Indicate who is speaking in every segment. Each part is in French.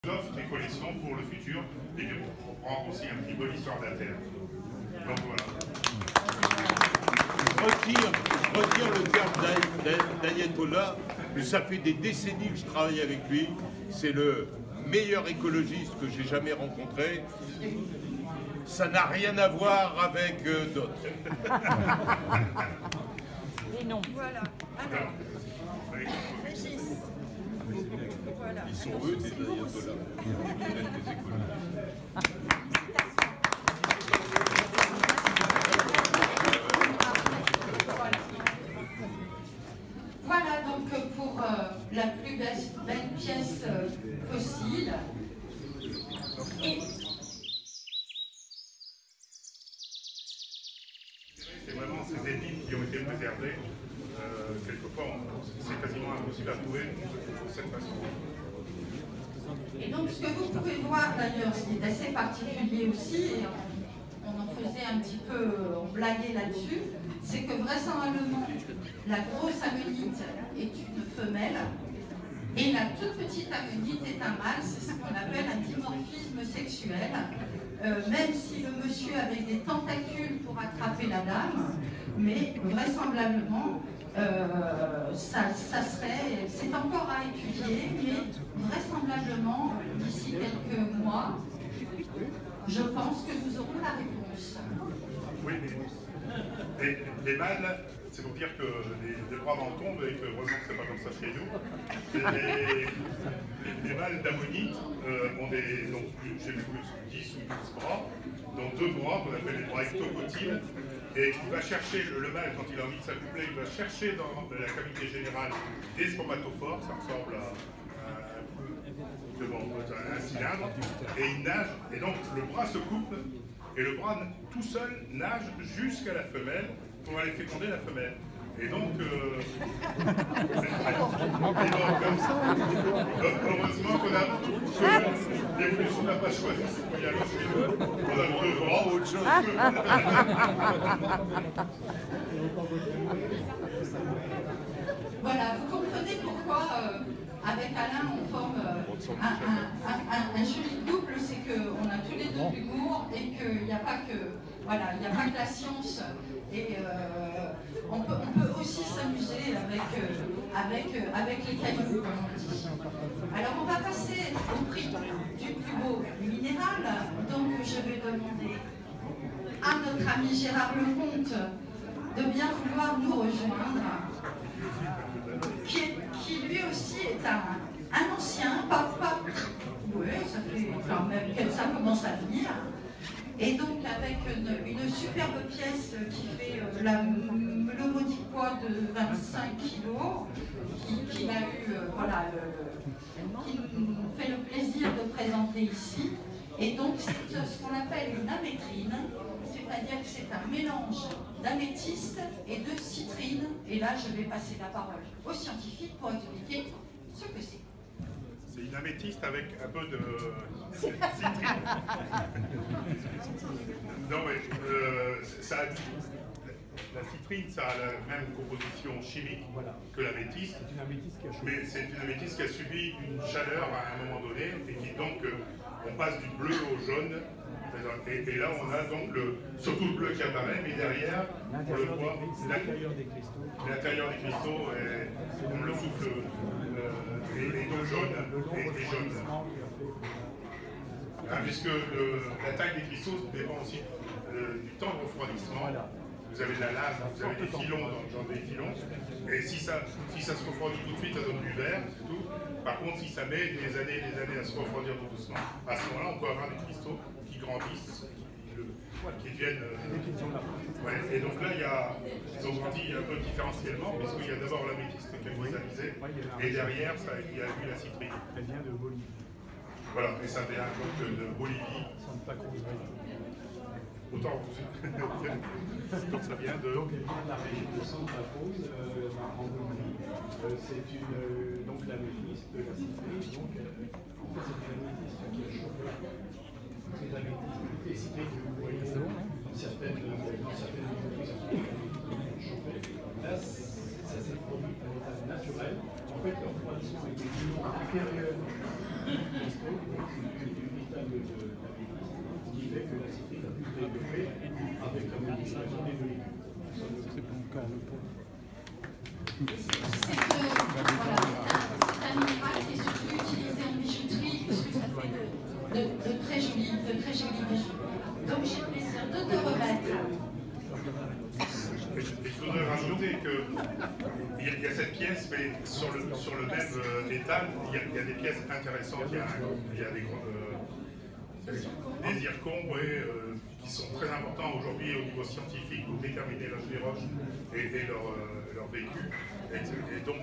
Speaker 1: offre des collections pour le futur et pour prendre aussi un petit peu l'histoire de la Terre. Donc voilà.
Speaker 2: Je retire le terme d'ayatollah. Ça fait des décennies que je travaille avec lui. C'est le meilleur écologiste que j'ai jamais rencontré. Ça n'a rien à voir avec d'autres.
Speaker 3: Et non.
Speaker 4: Voilà. Alors, Régis. Voilà.
Speaker 2: Ils sont eux des ayatollahs. Des écologistes.
Speaker 5: Voilà donc pour la plus belle pièce fossile. Et
Speaker 1: c'est vraiment ces épines qui ont été préservées. Quelquefois, c'est quasiment impossible à trouver de cette façon.
Speaker 5: Et donc ce que vous pouvez voir d'ailleurs, ce qui est assez particulier aussi, et on en faisait un petit peu, on blaguait là-dessus, c'est que vraisemblablement la grosse ammonite est une femelle et la toute petite ammonite est un mâle. C'est ce qu'on appelle un dimorphisme sexuel. Même si le monsieur avait des tentacules pour attraper la dame, mais vraisemblablement ça serait, c'est encore à étudier, mais vraisemblablement d'ici quelques mois, je pense que nous aurons la réponse.
Speaker 1: Oui, mais les mâles, c'est pour dire que les bras en tombent et que heureusement que c'est pas comme ça chez nous. Les mâles d'ammonite ont des, donc j'ai vu 10 ou 12 bras, dont 2 bras qu'on appelle les bras ectocotyles. Et il va chercher, le mâle, quand il a envie de s'accoupler, il va chercher dans la cavité générale des spermatophores, ça ressemble à un cylindre, et il nage, et donc le bras se coupe, et le bras tout seul nage jusqu'à la femelle pour aller féconder la femelle. Et donc, heureusement qu'on a, l'évolution n'a pas choisi pour y aller chez nous. On a 2 bras, autre chose.
Speaker 5: Voilà, vous comprenez pourquoi avec Alain on forme un joli couple, c'est qu'on a tous les deux de l'humour et qu'il n'y a pas que, voilà, il n'y a pas que la science. Et on peut aussi s'amuser avec les cailloux, comme on dit. Alors on va passer au prix du plus beau minéral. Donc je vais demander à notre ami Gérard Lecomte de bien vouloir nous rejoindre, qui lui aussi est un ancien, oui, ça fait quand même que ça commence à venir. Et donc avec une superbe pièce qui fait le modique poids de 25 kg, qu'il a eu, voilà, qui nous fait le plaisir de présenter ici. Et donc c'est ce qu'on appelle une amétrine, c'est-à-dire que c'est un mélange d'améthyste et de citrine. Et là je vais passer la parole aux scientifiques pour expliquer ce que c'est.
Speaker 1: C'est une améthyste avec un peu de citrine. Non mais la citrine, ça a la même composition chimique que l'améthyste, mais c'est une améthyste qui a subi une chaleur à un moment donné et qui donc on passe du bleu au jaune. Et là on a donc surtout le bleu qui apparaît, mais derrière on le voit l'intérieur des cristaux et on le souffle. Et donc jaune et jaune. Puisque la taille des cristaux dépend aussi du temps de refroidissement. Vous avez de la lave, vous avez des filons dans des filons. Et si ça se refroidit tout de suite, ça donne du vert, c'est tout. Par contre, si ça met des années et des années à se refroidir tout doucement, à ce moment-là, on peut avoir des cristaux qui grandissent, qui deviennent... Ouais. Et donc là, ils ont grandi un peu différentiellement, puisqu'il y a d'abord l'améthyste qui est cristallisé, et derrière, il y a eu la citrine.
Speaker 6: Elle vient de Bolivie.
Speaker 1: Voilà, et ça vient donc de Bolivie. Autant vous... Donc ça vient de...
Speaker 6: Donc elle vient de la région de Santa Cruz, en Bolivie. C'est donc l'améthyste de la citrine. Donc en fait c'est une améthyste qui a chauffé. C'est l'améthyste des citrines que vous voyez dans certaines entreprises qui ont chauffé. Là, ça s'est produit à l'état naturel. En fait, le refroidissement a été plus long à l'intérieur du cristaux, donc du cristal de l'améthyste, ce qui fait que la citrine a pu se développer avec la modification des molécules.
Speaker 3: C'est pas encore le pot.
Speaker 5: C'est que voilà, c'est un minéral qui est surtout utilisé en bijouterie puisque ça fait de très jolis bijoux. Donc j'ai le plaisir de te remettre.
Speaker 1: Je voudrais rajouter qu'il y a cette pièce, mais sur le même étal, il y a des pièces intéressantes. Il y a des zircons qui sont très importants aujourd'hui au niveau scientifique pour déterminer l'âge des roches et leur vécu.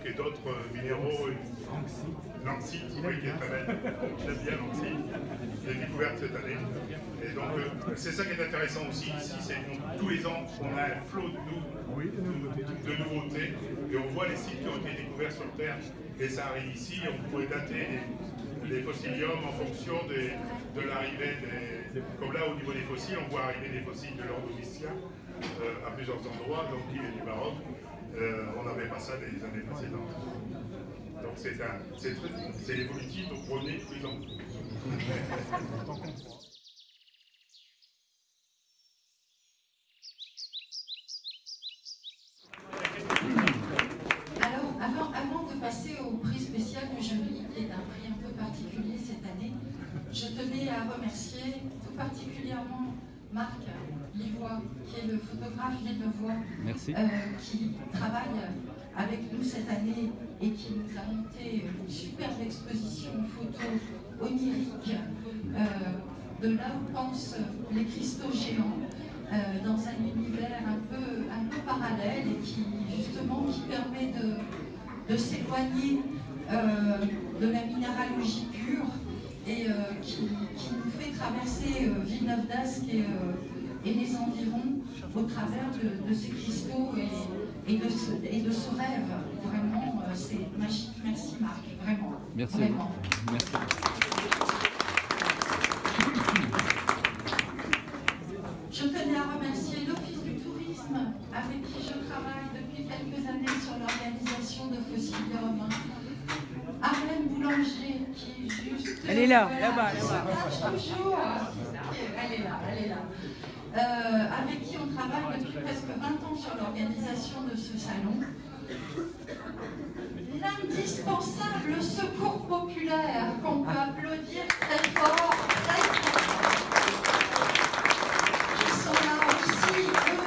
Speaker 1: Et d'autres minéraux, l'anxite, qui est très belle. J'aime bien l'anxite. Je l'ai découverte cette année. Et donc, c'est ça qui est intéressant aussi ici, c'est que tous les ans, on a un flot de nouveautés, et on voit les sites qui ont été découverts sur Terre, et ça arrive ici, on pourrait dater les fossiliums en fonction de l'arrivée comme là au niveau des fossiles, on voit arriver des fossiles de l'Ordovicien à plusieurs endroits, donc il est du Maroc. On n'avait pas ça les années précédentes. Donc c'est évolutif, donc prenez tous les ans.
Speaker 5: Alors, avant de passer au prix spécial du jury, qui est un prix un peu particulier cette année, je tenais à remercier tout particulièrement Marc Livois, qui est le photographe Livois, qui travaille avec nous cette année et qui nous a monté une superbe exposition photo onirique de là où pensent les cristaux géants, dans un univers un peu parallèle et qui justement permet de s'éloigner de la minéralogie pure et qui nous fait traverser Villeneuve-d'Ascq et les environs au travers de ces cristaux et de ce rêve. Vraiment, c'est magique. Merci Marc, vraiment.
Speaker 3: Merci.
Speaker 5: Vraiment.
Speaker 3: Merci.
Speaker 5: Je tenais à remercier l'Office du tourisme avec qui je travaille depuis quelques années sur l'organisation de Fossilium. Arlène Boulanger qui est juste...
Speaker 7: Elle est là,
Speaker 5: voilà,
Speaker 7: là-bas.
Speaker 5: Toujours. Elle est là. Avec qui on travaille depuis presque 20 ans sur l'organisation de ce salon. L'indispensable secours populaire qu'on peut applaudir très fort, très fort. Ils sont là aussi, eux,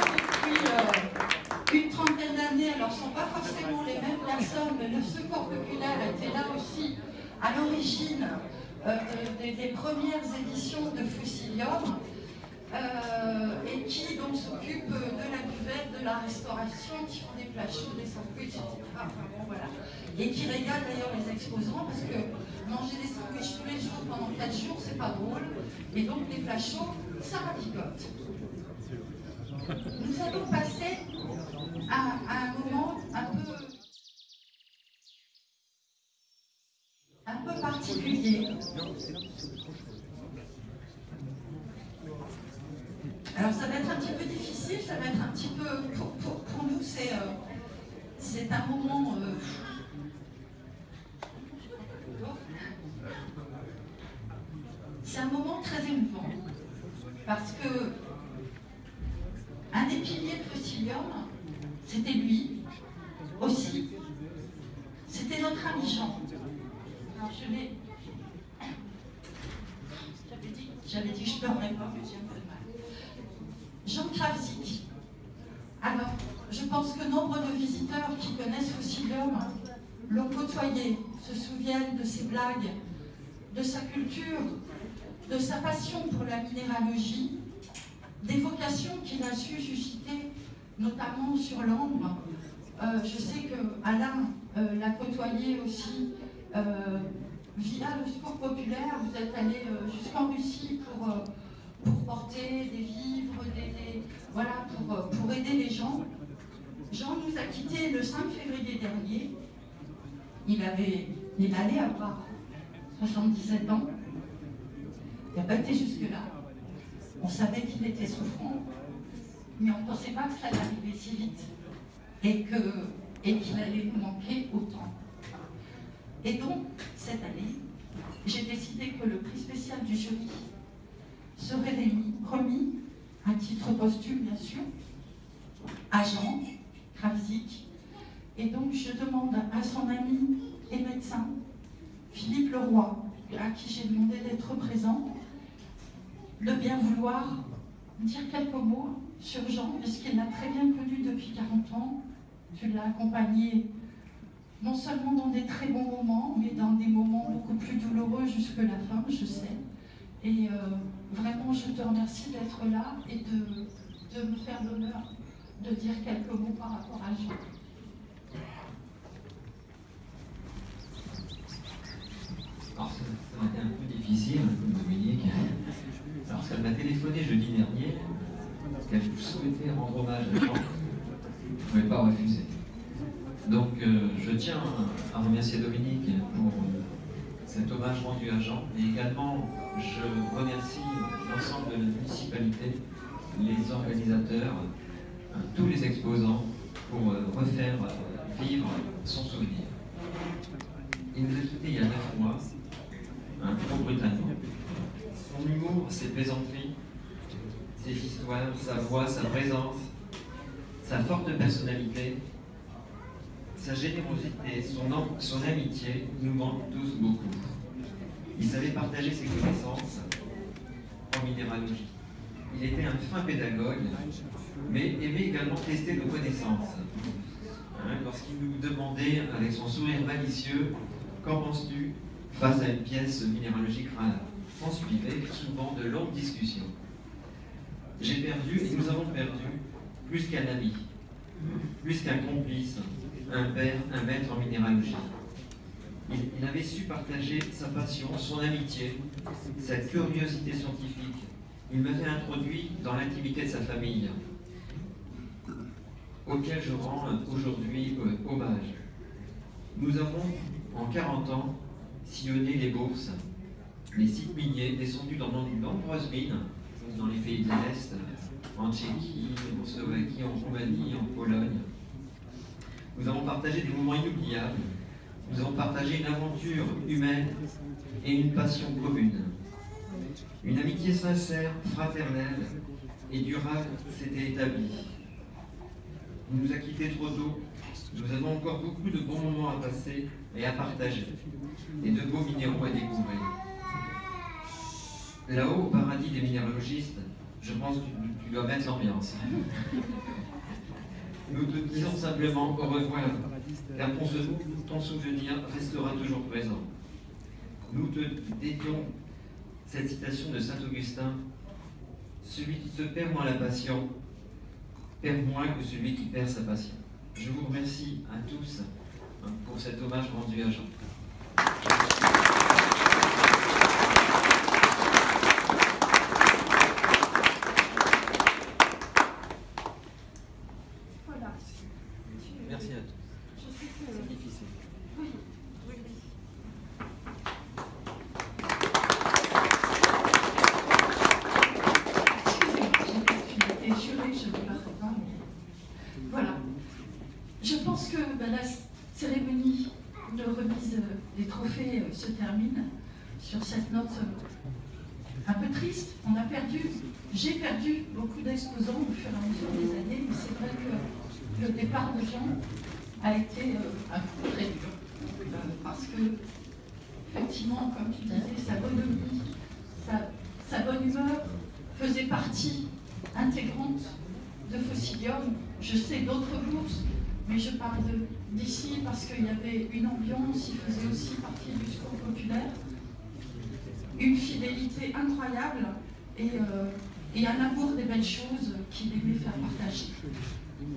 Speaker 5: depuis une trentaine d'années. Alors, ce ne sont pas forcément les mêmes personnes, mais le secours populaire était là aussi à l'origine des premières éditions de Fossilium. Et qui donc s'occupent de la buvette, de la restauration, qui font des plats chauds, des sandwichs, etc. Enfin, bon, voilà. Et qui régalent d'ailleurs les exposants, parce que manger des sandwichs tous les jours pendant 4 jours, c'est pas drôle. Et donc des plats chauds, ça ravigote. Nous allons passer à un moment un peu particulier. Alors ça va être un petit peu difficile, ça va être un petit peu, pour nous c'est un moment c'est un moment très émouvant parce que un des piliers de Fossilium, c'était lui aussi, c'était notre ami Jean. Alors j'avais dit que je pleurerais pas, mais j'ai un peu de mal. Jean Kravzik. Alors, je pense que nombre de visiteurs qui connaissent Fossilium l'ont côtoyé, se souviennent de ses blagues, de sa culture, de sa passion pour la minéralogie, des vocations qu'il a su susciter, notamment sur l'ambre. Je sais que Alain l'a côtoyé aussi via le secours populaire. Vous êtes allé jusqu'en Russie pour porter des vivres, voilà, pour aider les gens. Jean nous a quittés le 5 février dernier. Il allait avoir 77 ans. Il n'a pas été jusque-là. On savait qu'il était souffrant, mais on ne pensait pas que ça allait arriver si vite et qu'il allait nous manquer autant. Et donc, cette année, j'ai décidé que le prix spécial du jury serait remis, à titre posthume bien sûr, à Jean Kravzik. Et donc, je demande à son ami et médecin, Philippe Leroy, à qui j'ai demandé d'être présent, de bien vouloir dire quelques mots sur Jean, puisqu'il l'a très bien connu depuis 40 ans. Tu l'as accompagné non seulement dans des très bons moments, mais dans des moments beaucoup plus douloureux jusque la fin, je sais. Et vraiment, je te remercie d'être là et de me faire l'honneur de dire quelques mots par rapport à Jean.
Speaker 7: Alors ça m'a été un peu difficile, comme Dominique, alors qu'elle m'a téléphoné jeudi dernier, qu'elle souhaitait rendre hommage à Jean, je ne pouvais pas refuser. Donc je tiens à remercier Dominique pour cet hommage rendu à Jean, et également je remercie l'ensemble de la municipalité, les organisateurs, tous les exposants pour refaire vivre son souvenir. Il nous a quittés il y a 9 mois, trop brutalement. Son humour, ses plaisanteries, ses histoires, sa voix, sa présence, sa forte personnalité, sa générosité, son amitié nous manquent tous beaucoup. Il savait partager ses connaissances en minéralogie. Il était un fin pédagogue, mais aimait également tester nos connaissances. Lorsqu'il nous demandait, avec son sourire malicieux, « Qu'en penses-tu » face à une pièce minéralogique rare. On suivait souvent de longues discussions. J'ai perdu, et nous avons perdu, plus qu'un ami, plus qu'un complice, un père, un maître en minéralogie. Il avait su partager sa passion, son amitié, sa curiosité scientifique. Il m'avait introduit dans l'intimité de sa famille, auquel je rends aujourd'hui hommage. Nous avons, en 40 ans, sillonné les bourses, les sites miniers, descendus dans de nombreuses mines, dans les pays de l'Est, en Tchéquie, en Slovaquie, en Roumanie, en Pologne. Nous avons partagé des moments inoubliables. Nous avons partagé une aventure humaine et une passion commune. Une amitié sincère, fraternelle et durable s'était établie. Il nous a quittés trop tôt. Nous avons encore beaucoup de bons moments à passer et à partager, et de beaux minéraux à découvrir. Là-haut, au paradis des minéralogistes, je pense que tu dois mettre l'ambiance. Nous te disons simplement au revoir, car ton souvenir restera toujours présent. Nous te dédions cette citation de saint Augustin: « Celui qui se perd moins la passion, perd moins que celui qui perd sa passion. » Je vous remercie à tous pour cet hommage rendu à Jean.
Speaker 5: Voilà.
Speaker 7: Merci à tous.
Speaker 5: Je sais que
Speaker 7: C'est difficile.
Speaker 5: oui, oui. Tu étais juré, je ne le ferai pas. Voilà. Je pense que la cérémonie de remise des trophées se termine sur cette note un peu triste. On a perdu, j'ai perdu beaucoup d'exposants au fur et à mesure des années, mais c'est vrai que le départ de Jean a été un coup très dur. Parce que, effectivement, comme tu disais, sa bonhomie, sa bonne humeur faisait partie intégrante de Fossilium. Je sais d'autres bourses, mais je parle d'ici parce qu'il y avait une ambiance, il faisait aussi partie du secours populaire, une fidélité incroyable et un amour des belles choses qu'il aimait faire partager.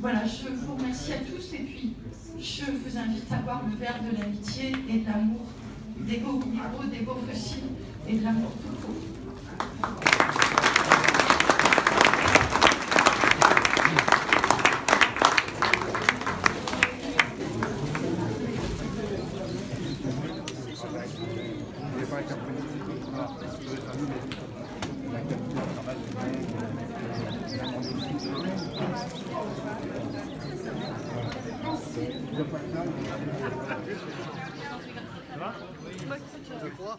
Speaker 5: Voilà, je vous remercie à tous et puis je vous invite à boire le verre de l'amitié et de l'amour, des beaux minéraux, des beaux fossiles et de l'amour tout court.
Speaker 3: Je crois.